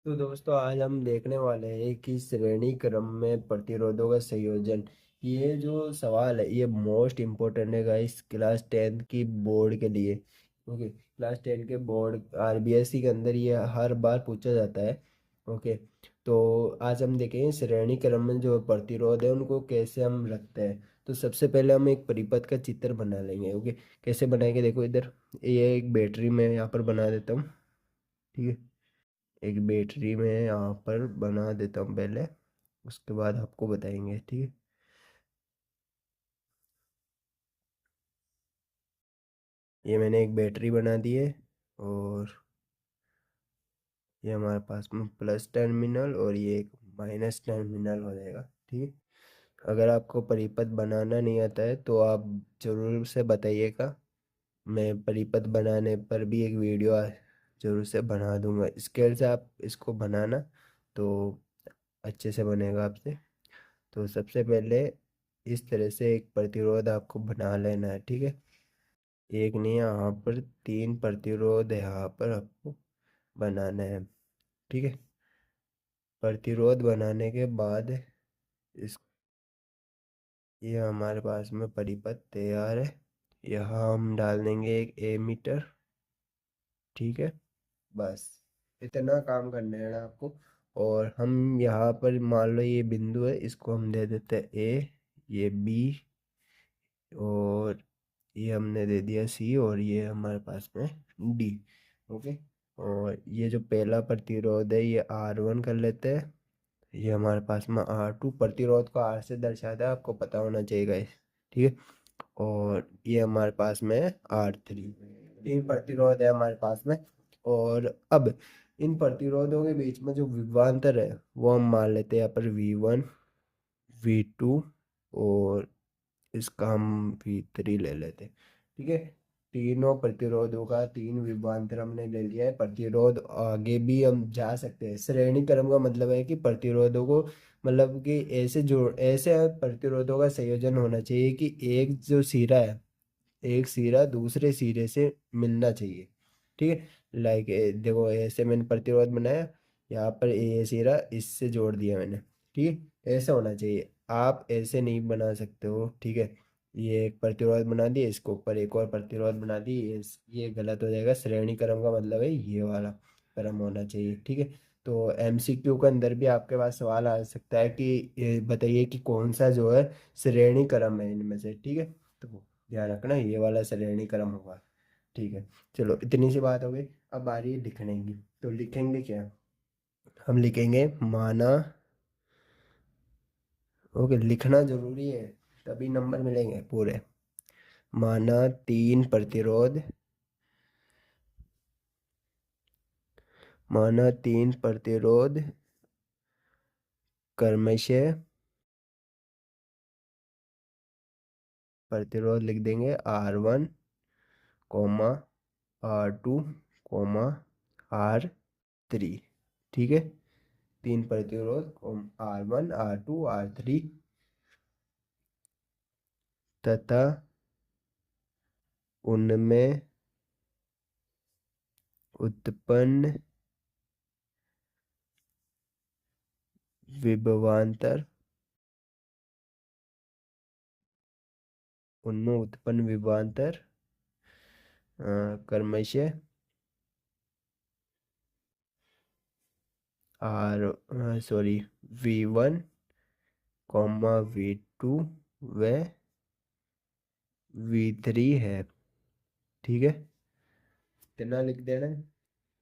तो दोस्तों आज हम देखने वाले हैं कि श्रेणी क्रम में प्रतिरोधों का संयोजन। ये जो सवाल है ये मोस्ट इम्पोर्टेंट है गाइस क्लास 10 की बोर्ड के लिए। ओके, क्लास 10 के बोर्ड आरबीएससी के अंदर ये हर बार पूछा जाता है। ओके, तो आज हम देखेंगे श्रेणी क्रम में जो प्रतिरोध है उनको कैसे हम रखते हैं। तो सबसे पहले हम एक परिपथ का चित्र बना लेंगे। ओके, कैसे बनाएंगे देखो इधर, ये एक बैटरी में यहाँ पर बना देता हूँ। ठीक है, एक बैटरी में यहाँ पर बना देता हूँ पहले, उसके बाद आपको बताएंगे। ठीक है, ये मैंने एक बैटरी बना दी है और ये हमारे पास में प्लस टर्मिनल और ये एक माइनस टर्मिनल हो जाएगा। ठीक है, अगर आपको परिपथ बनाना नहीं आता है तो आप ज़रूर से बताइएगा। मैं परिपथ बनाने पर भी एक वीडियो ज़रूर से बना दूंगा। स्केल से आप इसको बनाना तो अच्छे से बनेगा आपसे। तो सबसे पहले इस तरह से एक प्रतिरोध आपको बना लेना है। ठीक है, एक नहीं, यहाँ पर तीन प्रतिरोध यहाँ पर आपको बनाना है। ठीक है, प्रतिरोध बनाने के बाद इस ये हमारे पास में परिपथ तैयार है। यहाँ हम डाल देंगे एक एमीटर। ठीक है, बस इतना काम करना है ना आपको। और हम यहाँ पर मान लो ये बिंदु है, इसको हम दे देते हैं ए, ये बी, और ये हमने दे दिया सी, और ये हमारे पास में डी। ओके, और ये जो पहला प्रतिरोध है ये R1 कर लेते हैं। ये हमारे पास में R2, प्रतिरोध को R से दर्शाता है, आपको पता होना चाहिए guys। ठीक है, और ये हमारे पास में है R3। तीन प्रतिरोध है हमारे पास में। और अब इन प्रतिरोधों के बीच में जो विभवांतर है वो हम मान लेते हैं यहाँ पर V1, V2, और इसका हम V3 ले लेते हैं। ठीक है, तीनों प्रतिरोधों का तीन विभवांतर हमने ले लिया है। प्रतिरोध आगे भी हम जा सकते हैं। श्रेणी क्रम का मतलब है कि प्रतिरोधों को, मतलब कि ऐसे जोड़, ऐसे प्रतिरोधों का संयोजन होना चाहिए कि एक जो सिरा है, एक सिरा दूसरे सिरे से मिलना चाहिए। ठीक है, लाइक देखो ऐसे मैंने प्रतिरोध बनाया, यहाँ पर ये सिरा इससे जोड़ दिया मैंने। ठीक है, ऐसा होना चाहिए, आप ऐसे नहीं बना सकते हो। ठीक है, ये एक प्रतिरोध बना दिए, इसके ऊपर एक और प्रतिरोध बना दी, ये गलत हो जाएगा। श्रेणी क्रम का मतलब है ये वाला क्रम होना चाहिए। ठीक है, तो एमसीक्यू के अंदर भी आपके पास सवाल आ सकता है कि ये बताइए कि कौन सा जो है श्रेणी क्रम है इनमें से। ठीक है, तो ध्यान रखना ये वाला श्रेणी क्रम होगा। ठीक है, चलो इतनी सी बात हो गई। अब बारी है लिखने की। तो लिखेंगे क्या, हम लिखेंगे माना। ओके, लिखना जरूरी है तभी नंबर मिलेंगे पूरे। माना तीन प्रतिरोध, माना तीन प्रतिरोध क्रमशः, प्रतिरोध लिख देंगे R1, coma R2, coma R3। ठीक है, तीन प्रतिरोध R1, R2, R3 तथा उनमें उत्पन्न विभवांतर, उनमें उत्पन्न विभवांतर क्रमशः V1, V2 व V3 है। ठीक है, इतना लिख देना है।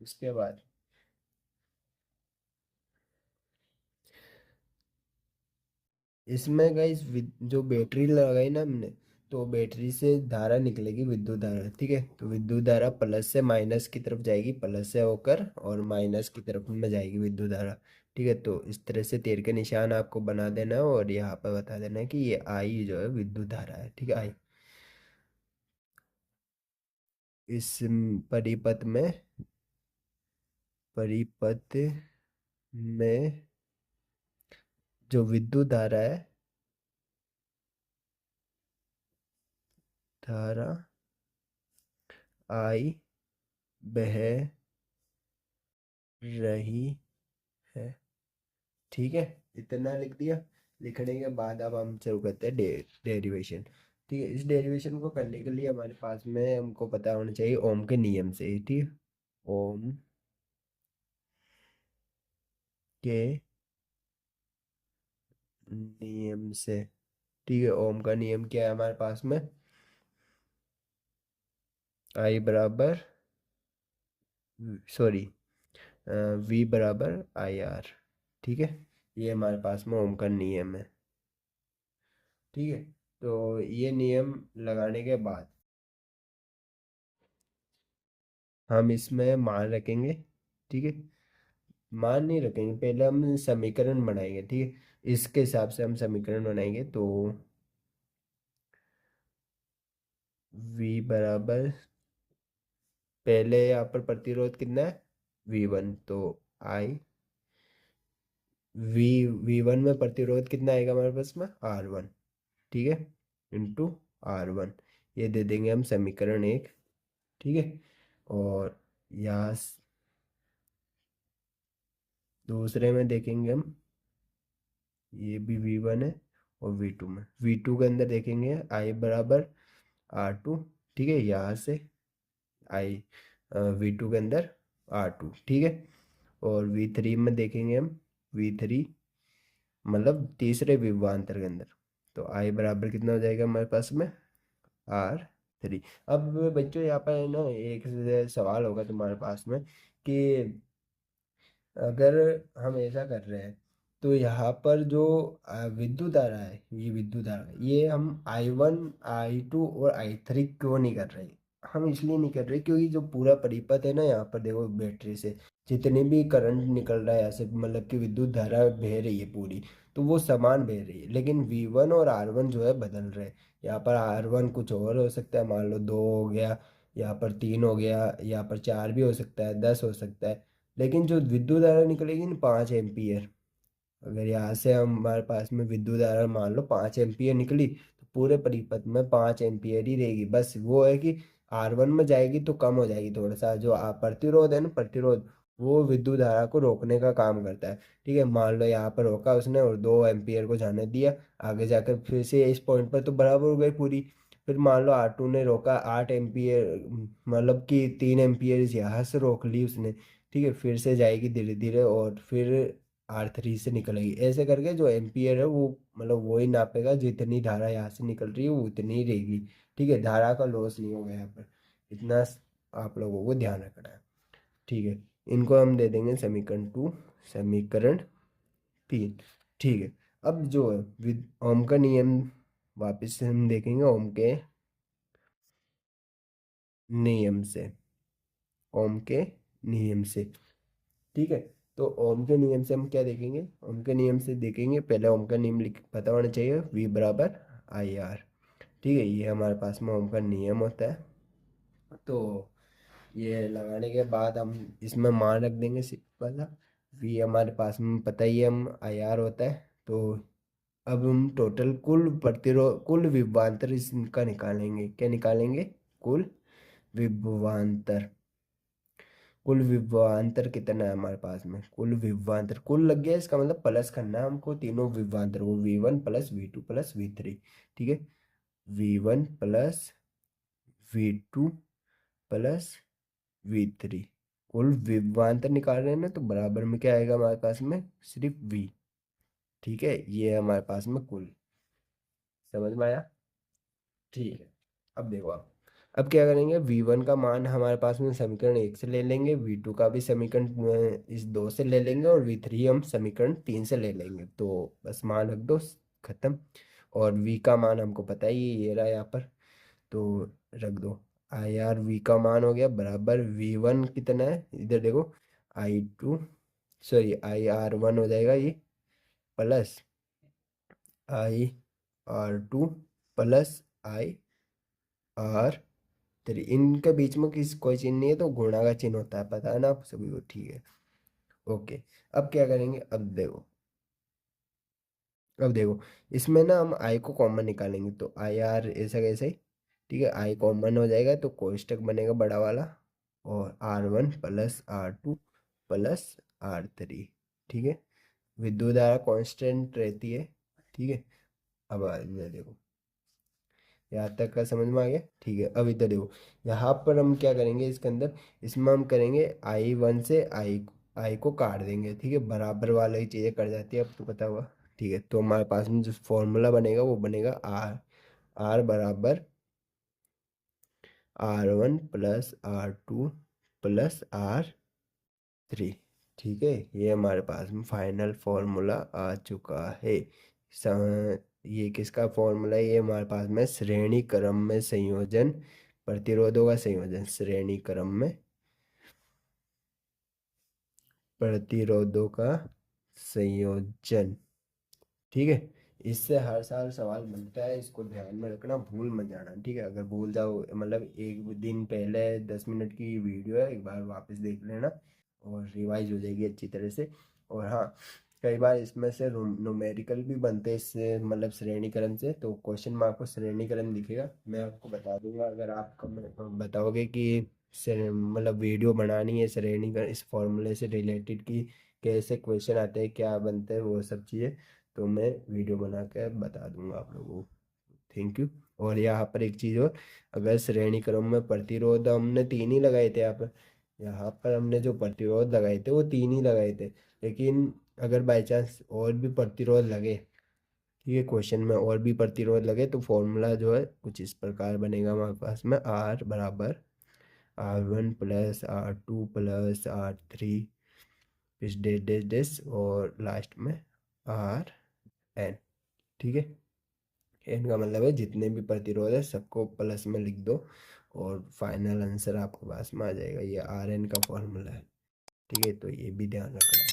उसके बाद इसमें गाइस जो बैटरी लगाई ना हमने, तो बैटरी से धारा निकलेगी, विद्युत धारा। ठीक है, तो विद्युत धारा प्लस से माइनस की तरफ जाएगी, प्लस से होकर और माइनस की तरफ में जाएगी विद्युत धारा। ठीक है, तो इस तरह से तीर के निशान आपको बना देना है और यहाँ पर बता देना है कि ये आई जो है विद्युत धारा है। ठीक है, आई इस परिपथ में, परिपथ में जो विद्युत धारा है, धारा आई बह रही है। ठीक है, इतना लिख दिया। लिखने के बाद अब हम शुरू करते हैं डेरिवेशन। ठीक है, इस डेरिवेशन को करने के लिए हमारे पास में हमको पता होना चाहिए ओम के नियम से। ठीक है, ओम के नियम से। ठीक है, ओम का नियम क्या है हमारे पास में? आई बराबर, सॉरी, वी बराबर आई आर। ठीक है, ये हमारे पास में ओम का नियम है। ठीक है, तो ये नियम लगाने के बाद हम इसमें मान रखेंगे। ठीक है, मान नहीं रखेंगे, पहले हम समीकरण बनाएंगे। ठीक है, इसके हिसाब से हम समीकरण बनाएंगे। तो v बराबर, पहले यहाँ पर प्रतिरोध कितना है? V1, तो आई वी V1 में प्रतिरोध कितना आएगा हमारे पास में? R1। ठीक है, इंटू R1, ये दे देंगे हम समीकरण एक। ठीक है, और यहाँ दूसरे में देखेंगे हम, ये भी V1 है, और V2 में, V2 के अंदर देखेंगे I बराबर R2। ठीक है, यहाँ से आई V2 के अंदर R2। ठीक है, और V3 में देखेंगे हम, V3 मतलब तीसरे विभवांतर के अंदर, तो आई बराबर कितना हो जाएगा हमारे पास में? R3। अब बच्चों यहाँ पर ना एक सवाल होगा तुम्हारे पास में कि अगर हम ऐसा कर रहे हैं तो यहाँ पर जो विद्युत धारा है, ये विद्युत धारा, ये हम I1 I2 और I3 क्यों नहीं कर रहे? हम इसलिए नहीं कर रहे क्योंकि जो पूरा परिपथ है ना, यहाँ पर देखो बैटरी से जितनी भी करंट निकल रहा है यहाँ से, मतलब कि विद्युत धारा बह रही है पूरी, तो वो समान बह रही है। लेकिन V1 और R1 जो है बदल रहे हैं। यहाँ पर R1 कुछ और हो सकता है, मान लो 2 हो गया, यहाँ पर 3 हो गया, यहाँ पर 4 भी हो सकता है, 10 हो सकता है। लेकिन जो विद्युत धारा निकलेगी ना 5 एम्पियर, अगर यहाँ से हमारे पास में विद्युत धारा मान लो 5 एम्पियर निकली, तो पूरे परिपथ में 5 एम्पियर ही रहेगी। बस वो है कि R1 में जाएगी तो कम हो जाएगी थोड़ा सा, जो प्रतिरोध है ना, प्रतिरोध, वो विद्युत धारा को रोकने का काम करता है। ठीक है, मान लो यहाँ पर रोका उसने और 2 एम्पियर को जाने दिया, आगे जाकर फिर से इस पॉइंट पर तो बराबर हो गई पूरी। फिर मान लो R2 ने रोका 8 एम्पियर, मतलब कि 3 एम्पियर यहाँ से रोक ली उसने। ठीक है, फिर से जाएगी धीरे धीरे और फिर R3 से निकलेगी। ऐसे करके जो एम्पियर है वो, मतलब वही नापेगा, जितनी धारा यहाँ से निकल रही है वो उतनी ही रहेगी। ठीक है, धारा का लॉस नहीं होगा यहाँ पर, इतना आप लोगों को ध्यान रखना है। ठीक है, इनको हम दे देंगे समीकरण 2, समीकरण 3। ठीक है, अब जो है विद ओम का नियम, वापस से हम देखेंगे ओम के नियम से, ओम के नियम से। ठीक है, तो ओम के नियम से हम क्या देखेंगे? ओम के नियम से देखेंगे, पहले ओम का नियम लिख पता होना चाहिए, V बराबर आई आर। ठीक है, ये हमारे पास में ओम का नियम होता है। तो ये लगाने के बाद हम इसमें मान रख देंगे सिंपल सा। V हमारे पास में पता ही है, हम आई आर होता है। तो अब हम टोटल कुल प्रतिरोध, कुल विभवांतर इसका निकालेंगे। क्या निकालेंगे? कुल विभवांतर। कुल विभवांतर कितना है हमारे पास में? कुल विभवांतर, कुल लग गया, इसका मतलब प्लस करना है हमको तीनों विभवांतर को, V1 plus V2 plus V3। ठीक है, V1 plus V2 plus V3, कुल विभवांतर निकाल रहे हैं ना, तो बराबर में क्या आएगा हमारे पास में? सिर्फ V। ठीक है, ये है हमारे पास में कुल। समझ में आया? ठीक है, अब देखो आप, अब क्या करेंगे? V1 का मान हमारे पास में समीकरण 1 से ले लेंगे, V2 का भी समीकरण इस 2 से ले लेंगे, और V3 हम समीकरण 3 से ले लेंगे। तो बस मान रख दो, खत्म। और V का मान हमको पता ही है, ये रहा यहाँ पर, तो रख दो। आई आर V का मान हो गया बराबर, V1 कितना है इधर देखो, I2, सॉरी IR1 हो जाएगा ये, प्लस IR2 प्लस IR3। इनके बीच में किसी कोई चिन्ह नहीं है, तो गुणा का चिन्ह होता है, पता है ना आप सभी को? ठीक है, ओके। अब क्या करेंगे? अब देखो इसमें ना हम आई को कॉमन निकालेंगे, तो आई आर ऐसा कैसे ही। ठीक है, आई कॉमन हो जाएगा तो कोष्टक बनेगा बड़ा वाला, और R1 plus R2 plus R3। ठीक है। विद्युत धारा कांस्टेंट रहती है, ठीक है। अब इधर देखो, यहाँ तक का समझ में आ गया, ठीक है। अब इधर देखो, यहाँ पर हम क्या करेंगे इसके अंदर, इसमें हम करेंगे I1 से आई को काट देंगे, ठीक है। बराबर वाला ही चीज़ें कट जाती है, अब तो पता हुआ, ठीक है। तो हमारे पास में जो फॉर्मूला बनेगा वो बनेगा आर बराबर R1 plus R2 plus R3, ठीक है। ये हमारे पास में फाइनल फॉर्मूला आ चुका है। ये किसका फॉर्मूला है, ये हमारे पास में श्रेणी क्रम में संयोजन, प्रतिरोधों का संयोजन, श्रेणी क्रम में प्रतिरोधों का संयोजन, ठीक है। इससे हर साल सवाल बनता है, इसको ध्यान में रखना, भूल मत जाना, ठीक है। अगर भूल जाओ, मतलब एक दिन पहले 10 मिनट की वीडियो है, एक बार वापस देख लेना और रिवाइज हो जाएगी अच्छी तरह से। और हाँ, कई बार इसमें से न्यूमेरिकल भी बनते हैं इससे, मतलब श्रेणीकरण से, तो क्वेश्चन में आपको श्रेणीकरण दिखेगा, मैं आपको बता दूंगा। अगर आप बताओगे कि मतलब वीडियो बनानी है श्रेणीकरण इस फॉर्मूले से रिलेटेड की कैसे क्वेश्चन आते हैं, क्या बनते हैं, वो सब चीज़ें, तो मैं वीडियो बना कर बता दूंगा आप लोगों को। Thank you. और यहाँ पर एक चीज़ और, अगर श्रेणी क्रम में प्रतिरोध हमने 3 ही लगाए थे, यहाँ पर हमने जो प्रतिरोध लगाए थे वो 3 ही लगाए थे, लेकिन अगर बाई चांस और भी प्रतिरोध लगे, ठीक है, क्वेश्चन में और भी प्रतिरोध लगे, तो फॉर्मूला जो है कुछ इस प्रकार बनेगा हमारे पास में, आर बराबर R1 plus R2 plus R3 इस डेस डेस डेस और लास्ट में RN, ठीक है। एन का मतलब है जितने भी प्रतिरोध है सबको प्लस में लिख दो और फाइनल आंसर आपके पास में आ जाएगा। ये RN का फॉर्मूला है, ठीक है। तो ये भी ध्यान रखना है।